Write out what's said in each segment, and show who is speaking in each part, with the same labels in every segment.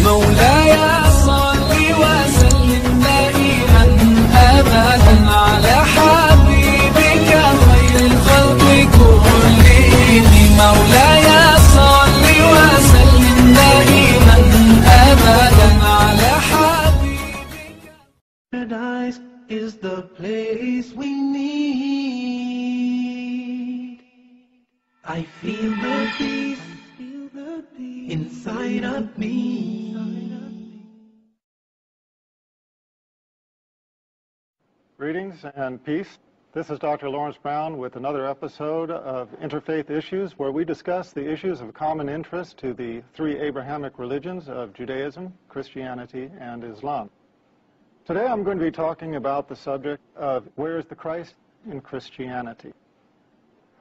Speaker 1: مولاي صل وسلم دائما أبدا على حبيبك خير الخلق كلهم مولاي صل وسلم دائما أبدا على حبيبك.
Speaker 2: Paradise is the place we need. I feel the peace inside of me.
Speaker 3: Greetings and peace. This is Dr. Lawrence Brown with another episode of Interfaith Issues, where we discuss the issues of common interest to the three Abrahamic religions of Judaism, Christianity, and Islam. Today I'm going to be talking about the subject of where is the Christ in Christianity.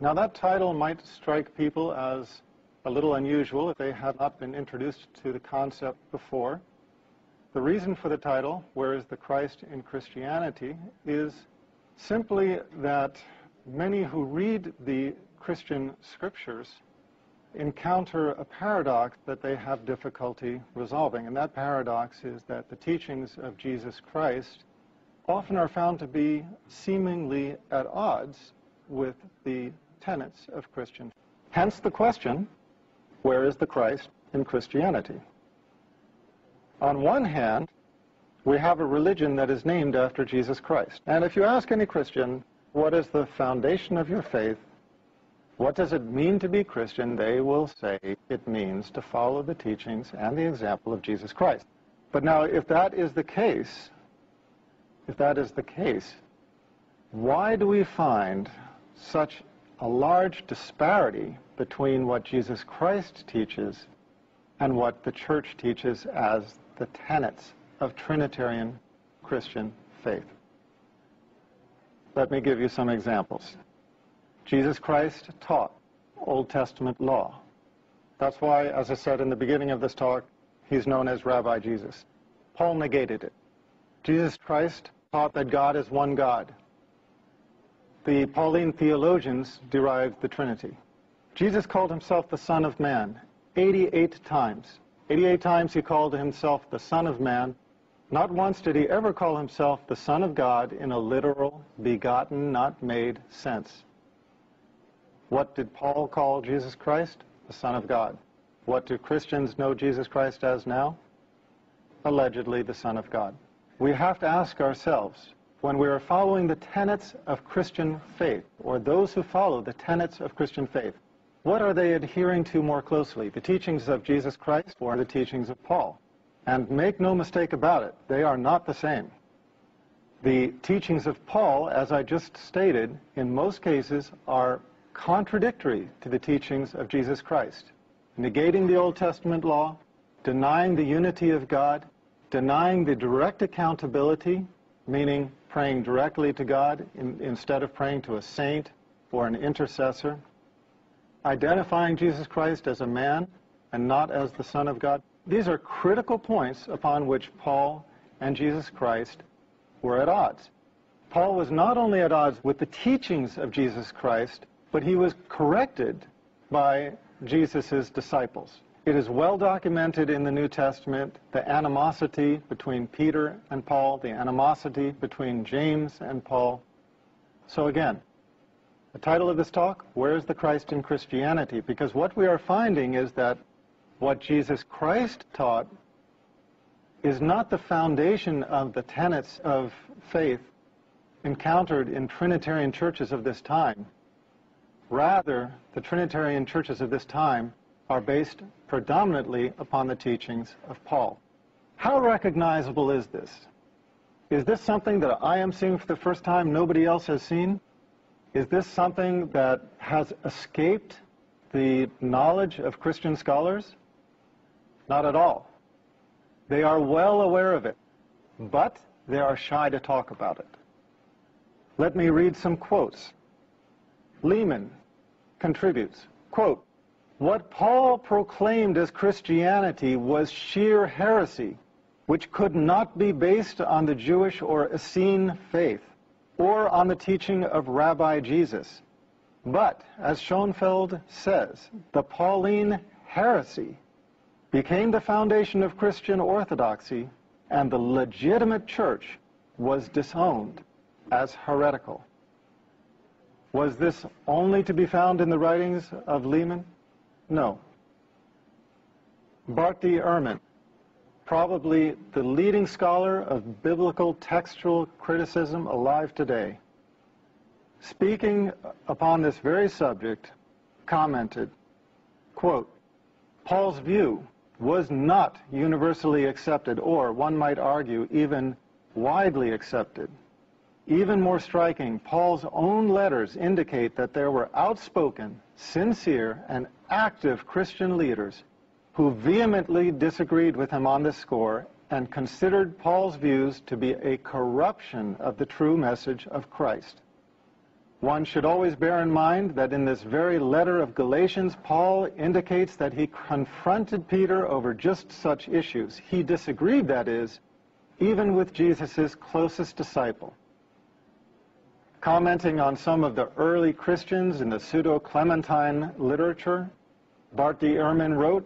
Speaker 3: Now that title might strike people as a little unusual if they have not been introduced to the concept before. The reason for the title, Where is the Christ in Christianity, is simply that many who read the Christian scriptures encounter a paradox that they have difficulty resolving. And that paradox is that the teachings of Jesus Christ often are found to be seemingly at odds with the tenets of Christian faith. Hence the question, where is the Christ in Christianity? On one hand, we have a religion that is named after Jesus Christ. And if you ask any Christian, what is the foundation of your faith? What does it mean to be Christian? They will say it means to follow the teachings and the example of Jesus Christ. But now, if that is the case, why do we find such a large disparity between what Jesus Christ teaches and what the church teaches as the tenets of Trinitarian Christian faith? Let me give you some examples. Jesus Christ taught Old Testament law. That's why, as I said in the beginning of this talk, he's known as Rabbi Jesus. Paul negated it. Jesus Christ taught that God is one God. The Pauline theologians derived the Trinity. Jesus called himself the Son of Man 88 times. 88 times he called himself the Son of Man. Not once did he ever call himself the Son of God in a literal, begotten, not made sense. What did Paul call Jesus Christ? The Son of God. What do Christians know Jesus Christ as now? Allegedly the Son of God. We have to ask ourselves, when we are following the tenets of Christian faith, or those who follow the tenets of Christian faith, what are they adhering to more closely, the teachings of Jesus Christ or the teachings of Paul? And make no mistake about it, they are not the same. The teachings of Paul, as I just stated, in most cases are contradictory to the teachings of Jesus Christ, negating the Old Testament law, denying the unity of God, denying the direct accountability, meaning praying directly to God instead of praying to a saint or an intercessor, identifying Jesus Christ as a man and not as the Son of God. These are critical points upon which Paul and Jesus Christ were at odds. Paul was not only at odds with the teachings of Jesus Christ, but he was corrected by Jesus' disciples. It is well documented in the New Testament, the animosity between Peter and Paul, the animosity between James and Paul. So again, the title of this talk, Where is the Christ in Christianity? Because what we are finding is that what Jesus Christ taught is not the foundation of the tenets of faith encountered in Trinitarian churches of this time. Rather, the Trinitarian churches of this time are based predominantly upon the teachings of Paul. How recognizable is this? Is this something that I am seeing for the first time nobody else has seen? Is this something that has escaped the knowledge of Christian scholars? Not at all. They are well aware of it, but they are shy to talk about it. Let me read some quotes. Lehman contributes, quote, "What Paul proclaimed as Christianity was sheer heresy, which could not be based on the Jewish or Essene faith, or on the teaching of Rabbi Jesus. But, as Schoenfeld says, the Pauline heresy became the foundation of Christian orthodoxy, and the legitimate church was disowned as heretical. Was this only to be found in the writings of Lehman? No. Barthe Ehrman, probably the leading scholar of biblical textual criticism alive today, speaking upon this very subject, commented, quote, Paul's view was not universally accepted, or, one might argue, even widely accepted. Even more striking, Paul's own letters indicate that there were outspoken, sincere, and active Christian leaders who vehemently disagreed with him on this score and considered Paul's views to be a corruption of the true message of Christ. One should always bear in mind that in this very letter of Galatians, Paul indicates that he confronted Peter over just such issues. He disagreed, that is, even with Jesus' closest disciple. Commenting on some of the early Christians in the pseudo-Clementine literature, Barthe Ehrman wrote,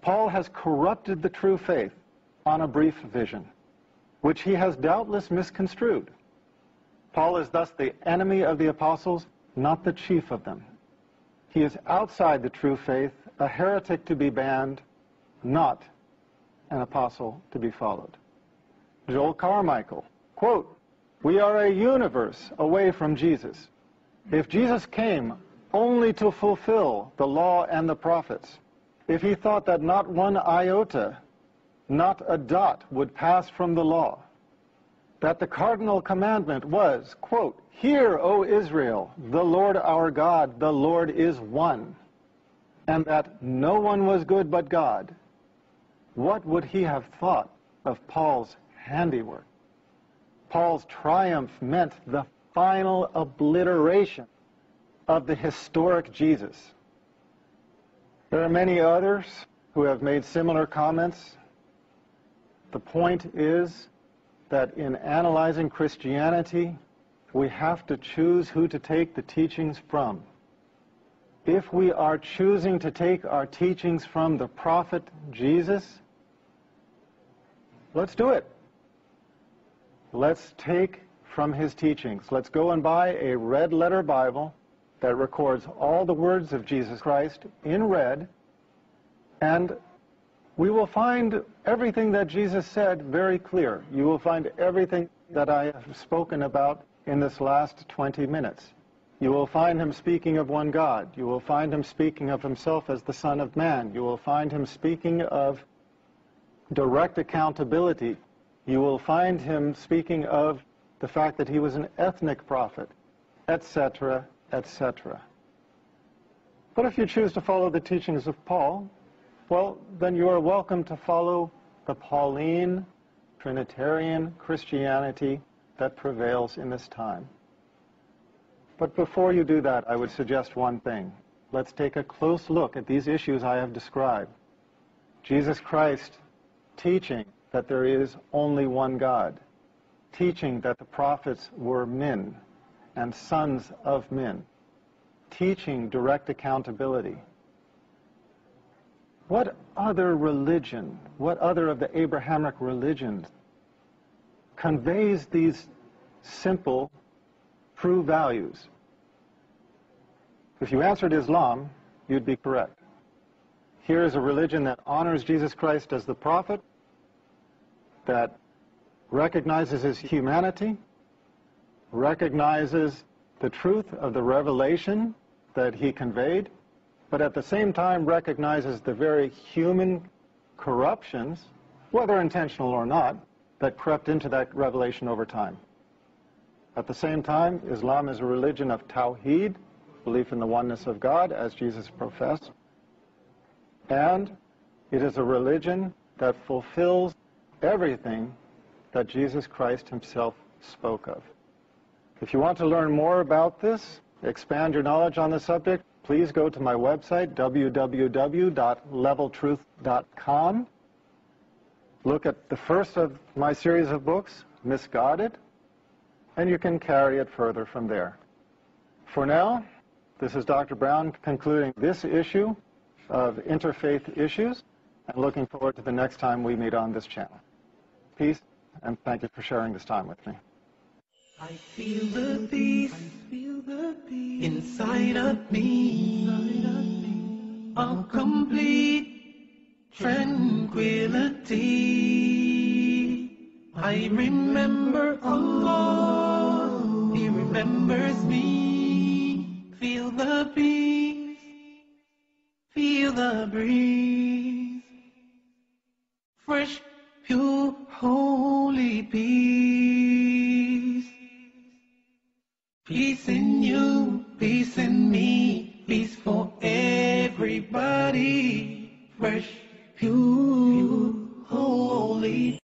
Speaker 3: Paul has corrupted the true faith on a brief vision, which he has doubtless misconstrued. Paul is thus the enemy of the apostles, not the chief of them. He is outside the true faith, a heretic to be banned, not an apostle to be followed. Joel Carmichael, quote, we are a universe away from Jesus. If Jesus came only to fulfill the law and the prophets, if he thought that not one iota, not a dot would pass from the law, that the cardinal commandment was, quote, hear, O Israel, the Lord our God, the Lord is one, and that no one was good but God, what would he have thought of Paul's handiwork? Paul's triumph meant the final obliteration of the historic Jesus. There are many others who have made similar comments. The point is that in analyzing Christianity, we have to choose who to take the teachings from. If we are choosing to take our teachings from the prophet Jesus, let's do it. Let's take from his teachings. Let's go and buy a red letter Bible that records all the words of Jesus Christ in red, and we will find everything that Jesus said very clear. You will find everything that I have spoken about in this last 20 minutes. You will find him speaking of one God. You will find him speaking of himself as the Son of Man. You will find him speaking of direct accountability. You will find him speaking of the fact that he was an ethnic prophet, etc., etc. But if you choose to follow the teachings of Paul, well, then you are welcome to follow the Pauline, Trinitarian Christianity that prevails in this time. But before you do that, I would suggest one thing. Let's take a close look at these issues I have described. Jesus Christ teaching that there is only one God, teaching that the prophets were men and sons of men, teaching direct accountability. What other religion, what other of the Abrahamic religions conveys these simple, true values? If you answered Islam, you'd be correct. Here is a religion that honors Jesus Christ as the prophet, that recognizes his humanity, recognizes the truth of the revelation that he conveyed, but at the same time recognizes the very human corruptions, whether intentional or not, that crept into that revelation over time. At the same time, Islam is a religion of Tawheed, belief in the oneness of God, as Jesus professed, and it is a religion that fulfills everything that Jesus Christ himself spoke of. If you want to learn more about this, expand your knowledge on the subject, please go to my website, www.leveltruth.com. Look at the first of my series of books, Misguided, and you can carry it further from there. For now, this is Dr. Brown concluding this issue of Interfaith Issues, and looking forward to the next time we meet on this channel. Peace, and thank you for sharing this time with me.
Speaker 2: I feel the peace inside of me, a complete tranquility. I remember Allah, He remembers me. Feel the peace, feel the breeze, fresh, pure, holy peace. Peace in you, peace in me, peace for everybody. Fresh, pure.